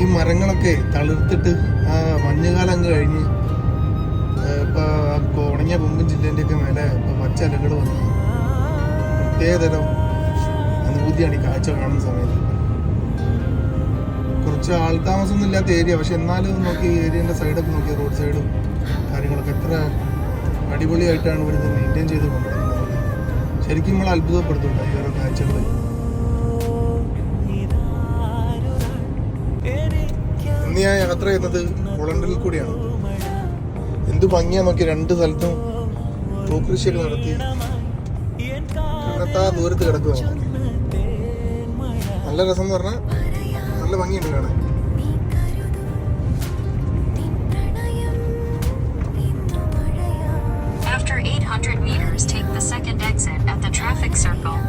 ഈ മരങ്ങളൊക്കെ തളിർത്തിട്ട് ആ മഞ്ഞുകാലം അങ്ങ് കഴിഞ്ഞ് ഇപ്പോൾ ഉണങ്ങിയ കൊമ്പൻ ജില്ലേൻ്റെയൊക്കെ മേലെ ഇപ്പോൾ പച്ച ഇലകൾ വന്ന് പ്രത്യേകതരം അനുഭൂതിയാണ് ഈ കാഴ്ച കാണുന്ന സമയത്ത്. കുറച്ച് ആൾതാമസമൊന്നും ഇല്ലാത്ത ഏരിയ, പക്ഷെ എന്നാലും നോക്കി ഏരിയൻ്റെ സൈഡൊക്കെ നോക്കി റോഡ് സൈഡും കാര്യങ്ങളൊക്കെ എത്ര അടിപൊളിയായിട്ടാണ് ഇവരിത് മെയിൻറ്റെയിൻ ചെയ്ത് കൊണ്ടുവരുന്നത്. ശരിക്കും നമ്മൾ അത്ഭുതപ്പെടുത്തുന്നുണ്ട് ഈ ഓരോ കാഴ്ചകൾ. ഇന്ന് ഞാൻ യാത്ര ചെയ്യുന്നത് ഹോളണ്ടിൽ കൂടിയാണ്. എന്ത് ഭംഗിയാ നോക്കി, രണ്ട് സ്ഥലത്തും പൂക്കൃഷിയൊക്കെ നടത്തി കണ്ണത്താ ദൂരത്ത് കിടക്കുക. നല്ല രസം എന്ന് പറഞ്ഞാൽ നല്ല ഭംഗിയുണ്ട് കാണാൻ. After 800 meters, take the second exit at the traffic circle.